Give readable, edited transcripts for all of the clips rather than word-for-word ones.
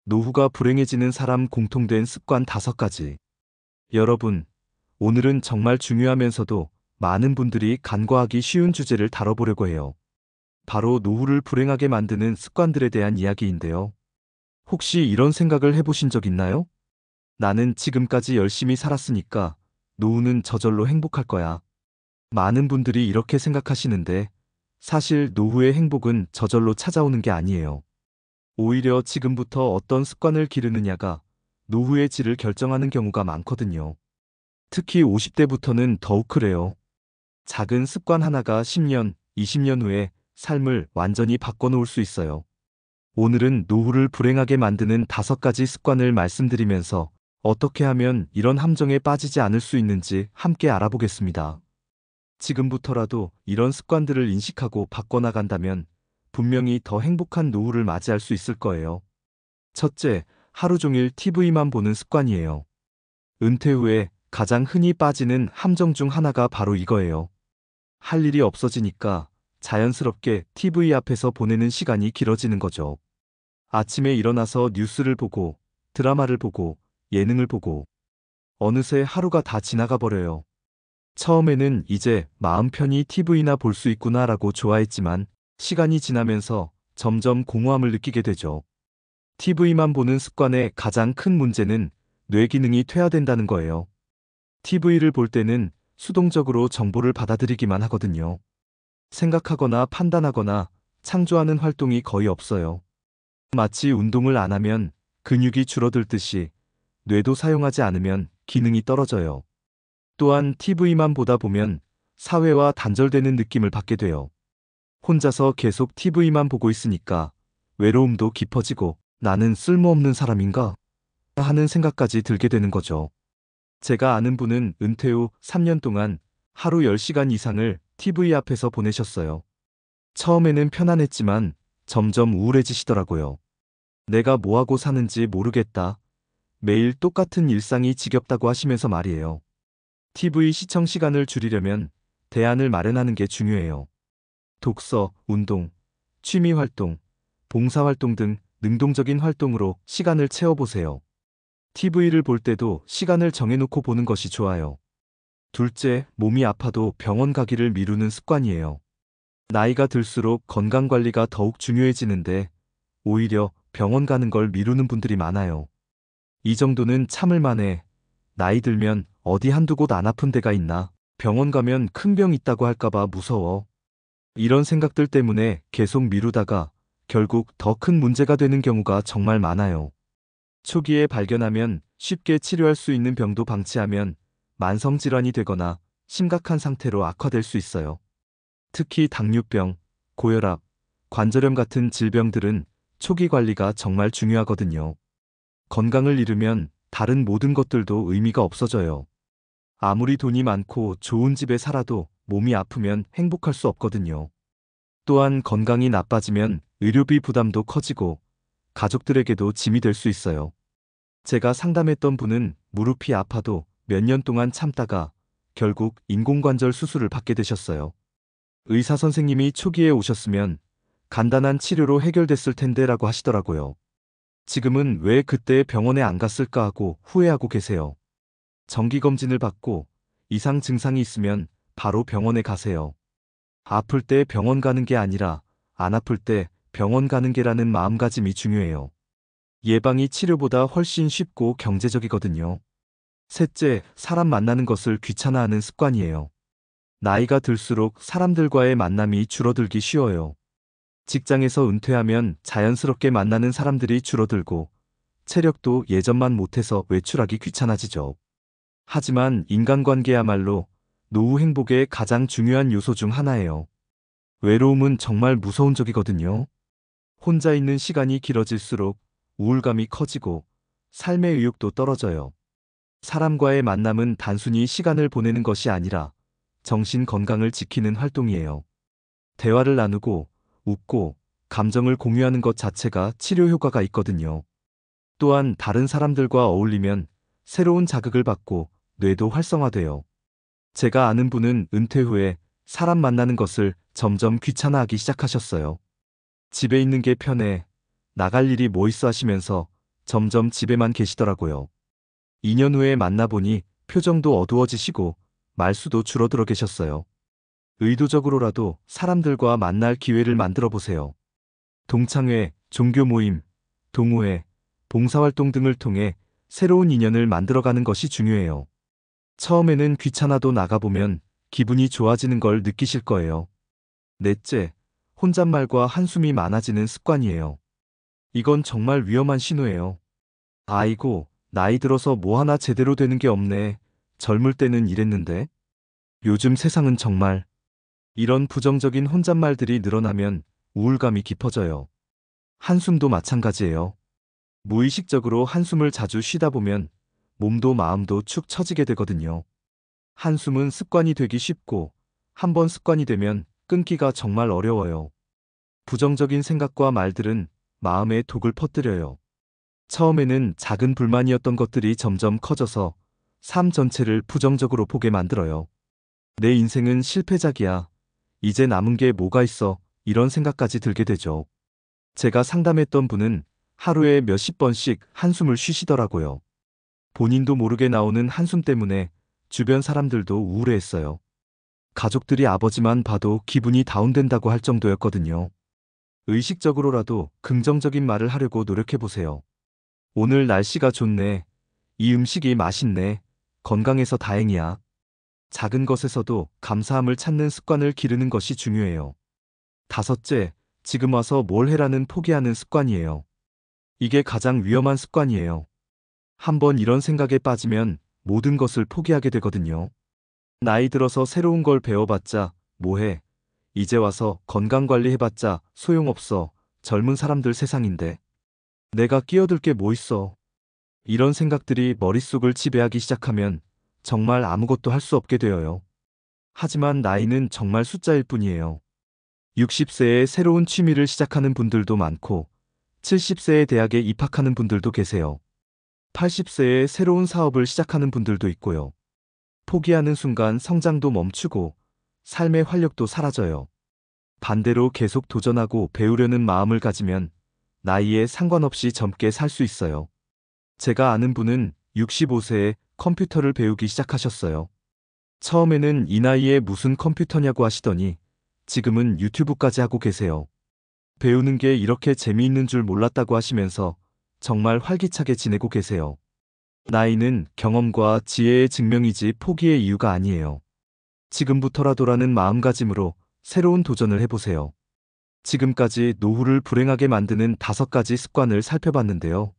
노후가 불행해지는 사람 공통된 습관 5가지. 여러분, 오늘은 정말 중요하면서도 많은 분들이 간과하기 쉬운 주제를 다뤄보려고 해요. 바로 노후를 불행하게 만드는 습관들에 대한 이야기인데요. 혹시 이런 생각을 해보신 적 있나요? 나는 지금까지 열심히 살았으니까 노후는 저절로 행복할 거야. 많은 분들이 이렇게 생각하시는데 사실 노후의 행복은 저절로 찾아오는 게 아니에요. 오히려 지금부터 어떤 습관을 기르느냐가 노후의 질을 결정하는 경우가 많거든요. 특히 50대부터는 더욱 그래요. 작은 습관 하나가 10년, 20년 후에 삶을 완전히 바꿔놓을 수 있어요. 오늘은 노후를 불행하게 만드는 5가지 습관을 말씀드리면서 어떻게 하면 이런 함정에 빠지지 않을 수 있는지 함께 알아보겠습니다. 지금부터라도 이런 습관들을 인식하고 바꿔나간다면 분명히 더 행복한 노후를 맞이할 수 있을 거예요. 첫째, 하루 종일 TV만 보는 습관이에요. 은퇴 후에 가장 흔히 빠지는 함정 중 하나가 바로 이거예요. 할 일이 없어지니까 자연스럽게 TV 앞에서 보내는 시간이 길어지는 거죠. 아침에 일어나서 뉴스를 보고, 드라마를 보고, 예능을 보고, 어느새 하루가 다 지나가 버려요. 처음에는 이제 마음 편히 TV나 볼 수 있구나라고 좋아했지만, 시간이 지나면서 점점 공허함을 느끼게 되죠. TV만 보는 습관의 가장 큰 문제는 뇌 기능이 퇴화된다는 거예요. TV를 볼 때는 수동적으로 정보를 받아들이기만 하거든요. 생각하거나 판단하거나 창조하는 활동이 거의 없어요. 마치 운동을 안 하면 근육이 줄어들듯이 뇌도 사용하지 않으면 기능이 떨어져요. 또한 TV만 보다 보면 사회와 단절되는 느낌을 받게 돼요. 혼자서 계속 TV만 보고 있으니까 외로움도 깊어지고 나는 쓸모없는 사람인가 하는 생각까지 들게 되는 거죠. 제가 아는 분은 은퇴 후 3년 동안 하루 10시간 이상을 TV 앞에서 보내셨어요. 처음에는 편안했지만 점점 우울해지시더라고요. 내가 뭐하고 사는지 모르겠다. 매일 똑같은 일상이 지겹다고 하시면서 말이에요. TV 시청 시간을 줄이려면 대안을 마련하는 게 중요해요. 독서, 운동, 취미 활동, 봉사 활동 등 능동적인 활동으로 시간을 채워보세요. TV를 볼 때도 시간을 정해놓고 보는 것이 좋아요. 둘째, 몸이 아파도 병원 가기를 미루는 습관이에요. 나이가 들수록 건강관리가 더욱 중요해지는데 오히려 병원 가는 걸 미루는 분들이 많아요. 이 정도는 참을 만해. 나이 들면 어디 한두 곳 안 아픈 데가 있나? 병원 가면 큰 병 있다고 할까봐 무서워. 이런 생각들 때문에 계속 미루다가 결국 더 큰 문제가 되는 경우가 정말 많아요. 초기에 발견하면 쉽게 치료할 수 있는 병도 방치하면 만성질환이 되거나 심각한 상태로 악화될 수 있어요. 특히 당뇨병, 고혈압, 관절염 같은 질병들은 초기 관리가 정말 중요하거든요. 건강을 잃으면 다른 모든 것들도 의미가 없어져요. 아무리 돈이 많고 좋은 집에 살아도 몸이 아프면 행복할 수 없거든요. 또한 건강이 나빠지면 의료비 부담도 커지고 가족들에게도 짐이 될 수 있어요. 제가 상담했던 분은 무릎이 아파도 몇 년 동안 참다가 결국 인공관절 수술을 받게 되셨어요. 의사 선생님이 초기에 오셨으면 간단한 치료로 해결됐을 텐데라고 하시더라고요. 지금은 왜 그때 병원에 안 갔을까 하고 후회하고 계세요. 정기검진을 받고 이상 증상이 있으면 바로 병원에 가세요. 아플 때 병원 가는 게 아니라 안 아플 때 병원 가는 게라는 마음가짐이 중요해요. 예방이 치료보다 훨씬 쉽고 경제적이거든요. 셋째, 사람 만나는 것을 귀찮아하는 습관이에요. 나이가 들수록 사람들과의 만남이 줄어들기 쉬워요. 직장에서 은퇴하면 자연스럽게 만나는 사람들이 줄어들고 체력도 예전만 못해서 외출하기 귀찮아지죠. 하지만 인간관계야말로 노후 행복의 가장 중요한 요소 중 하나예요. 외로움은 정말 무서운 적이거든요. 혼자 있는 시간이 길어질수록 우울감이 커지고 삶의 의욕도 떨어져요. 사람과의 만남은 단순히 시간을 보내는 것이 아니라 정신 건강을 지키는 활동이에요. 대화를 나누고 웃고 감정을 공유하는 것 자체가 치료 효과가 있거든요. 또한 다른 사람들과 어울리면 새로운 자극을 받고 뇌도 활성화돼요. 제가 아는 분은 은퇴 후에 사람 만나는 것을 점점 귀찮아하기 시작하셨어요. 집에 있는 게 편해. 나갈 일이 뭐 있어 하시면서 점점 집에만 계시더라고요. 2년 후에 만나보니 표정도 어두워지시고 말수도 줄어들어 계셨어요. 의도적으로라도 사람들과 만날 기회를 만들어 보세요. 동창회, 종교 모임, 동호회, 봉사활동 등을 통해 새로운 인연을 만들어가는 것이 중요해요. 처음에는 귀찮아도 나가보면 기분이 좋아지는 걸 느끼실 거예요. 넷째, 혼잣말과 한숨이 많아지는 습관이에요. 이건 정말 위험한 신호예요. 아이고, 나이 들어서 뭐 하나 제대로 되는 게 없네. 젊을 때는 이랬는데. 요즘 세상은 정말. 이런 부정적인 혼잣말들이 늘어나면 우울감이 깊어져요. 한숨도 마찬가지예요. 무의식적으로 한숨을 자주 쉬다 보면 몸도 마음도 축 처지게 되거든요. 한숨은 습관이 되기 쉽고 한번 습관이 되면 끊기가 정말 어려워요. 부정적인 생각과 말들은 마음에 독을 퍼뜨려요. 처음에는 작은 불만이었던 것들이 점점 커져서 삶 전체를 부정적으로 보게 만들어요. 내 인생은 실패작이야. 이제 남은 게 뭐가 있어. 이런 생각까지 들게 되죠. 제가 상담했던 분은 하루에 몇십 번씩 한숨을 쉬시더라고요. 본인도 모르게 나오는 한숨 때문에 주변 사람들도 우울해했어요. 가족들이 아버지만 봐도 기분이 다운된다고 할 정도였거든요. 의식적으로라도 긍정적인 말을 하려고 노력해보세요. 오늘 날씨가 좋네. 이 음식이 맛있네. 건강해서 다행이야. 작은 것에서도 감사함을 찾는 습관을 기르는 것이 중요해요. 다섯째, 지금 와서 뭘 해라는 포기하는 습관이에요. 이게 가장 위험한 습관이에요. 한번 이런 생각에 빠지면 모든 것을 포기하게 되거든요. 나이 들어서 새로운 걸 배워봤자 뭐해. 이제 와서 건강관리 해봤자 소용없어. 젊은 사람들 세상인데. 내가 끼어들 게 뭐 있어. 이런 생각들이 머릿속을 지배하기 시작하면 정말 아무것도 할 수 없게 되어요. 하지만 나이는 정말 숫자일 뿐이에요. 60세에 새로운 취미를 시작하는 분들도 많고 70세에 대학에 입학하는 분들도 계세요. 80세에 새로운 사업을 시작하는 분들도 있고요. 포기하는 순간 성장도 멈추고 삶의 활력도 사라져요. 반대로 계속 도전하고 배우려는 마음을 가지면 나이에 상관없이 젊게 살 수 있어요. 제가 아는 분은 65세에 컴퓨터를 배우기 시작하셨어요. 처음에는 이 나이에 무슨 컴퓨터냐고 하시더니 지금은 유튜브까지 하고 계세요. 배우는 게 이렇게 재미있는 줄 몰랐다고 하시면서 정말 활기차게 지내고 계세요. 나이는 경험과 지혜의 증명이지 포기의 이유가 아니에요. 지금부터라도라는 마음가짐으로 새로운 도전을 해보세요. 지금까지 노후를 불행하게 만드는 5가지 습관을 살펴봤는데요.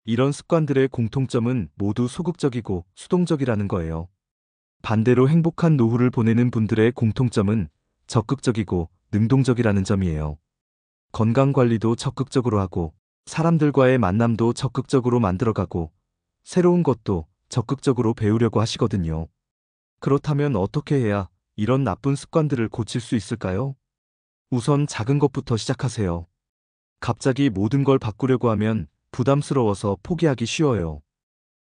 이런 습관들의 공통점은 모두 소극적이고 수동적이라는 거예요. 반대로 행복한 노후를 보내는 분들의 공통점은 적극적이고 능동적이라는 점이에요. 건강관리도 적극적으로 하고 사람들과의 만남도 적극적으로 만들어가고 새로운 것도 적극적으로 배우려고 하시거든요. 그렇다면 어떻게 해야 이런 나쁜 습관들을 고칠 수 있을까요? 우선 작은 것부터 시작하세요. 갑자기 모든 걸 바꾸려고 하면 부담스러워서 포기하기 쉬워요.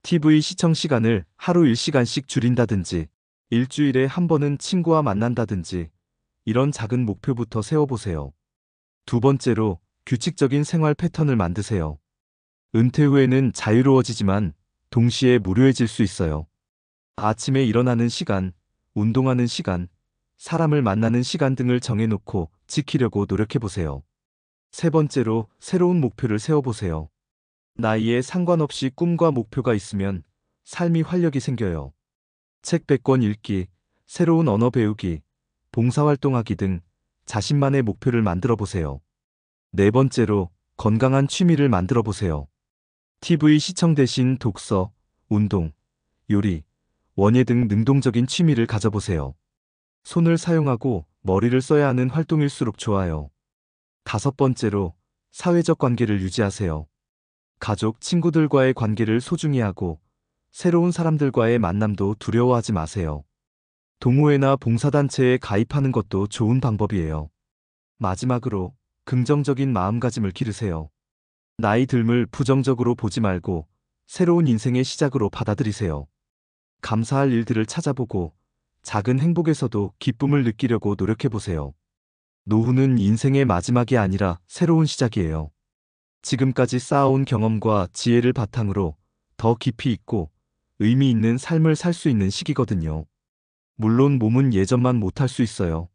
TV 시청 시간을 하루 1시간씩 줄인다든지, 일주일에 한 번은 친구와 만난다든지, 이런 작은 목표부터 세워보세요. 두 번째로 규칙적인 생활 패턴을 만드세요. 은퇴 후에는 자유로워지지만 동시에 무료해질 수 있어요. 아침에 일어나는 시간, 운동하는 시간, 사람을 만나는 시간 등을 정해놓고 지키려고 노력해보세요. 세 번째로 새로운 목표를 세워보세요. 나이에 상관없이 꿈과 목표가 있으면 삶이 활력이 생겨요. 책 100권 읽기, 새로운 언어 배우기, 봉사활동하기 등 자신만의 목표를 만들어 보세요. 네 번째로 건강한 취미를 만들어 보세요. TV 시청 대신 독서, 운동, 요리, 원예 등 능동적인 취미를 가져보세요. 손을 사용하고 머리를 써야 하는 활동일수록 좋아요. 다섯 번째로 사회적 관계를 유지하세요. 가족, 친구들과의 관계를 소중히 하고 새로운 사람들과의 만남도 두려워하지 마세요. 동호회나 봉사단체에 가입하는 것도 좋은 방법이에요. 마지막으로 긍정적인 마음가짐을 기르세요. 나이 듦을 부정적으로 보지 말고 새로운 인생의 시작으로 받아들이세요. 감사할 일들을 찾아보고 작은 행복에서도 기쁨을 느끼려고 노력해보세요. 노후는 인생의 마지막이 아니라 새로운 시작이에요. 지금까지 쌓아온 경험과 지혜를 바탕으로 더 깊이 있고 의미 있는 삶을 살 수 있는 시기거든요. 물론 몸은 예전만 못할 수 있어요.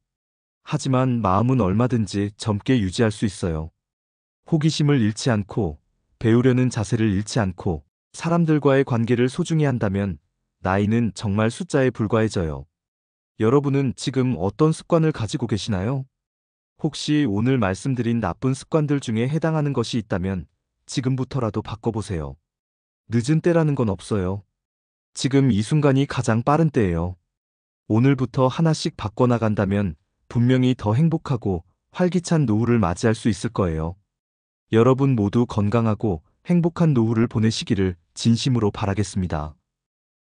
하지만 마음은 얼마든지 젊게 유지할 수 있어요. 호기심을 잃지 않고 배우려는 자세를 잃지 않고 사람들과의 관계를 소중히 한다면 나이는 정말 숫자에 불과해져요. 여러분은 지금 어떤 습관을 가지고 계시나요? 혹시 오늘 말씀드린 나쁜 습관들 중에 해당하는 것이 있다면 지금부터라도 바꿔보세요. 늦은 때라는 건 없어요. 지금 이 순간이 가장 빠른 때예요. 오늘부터 하나씩 바꿔나간다면 분명히 더 행복하고 활기찬 노후를 맞이할 수 있을 거예요. 여러분 모두 건강하고 행복한 노후를 보내시기를 진심으로 바라겠습니다.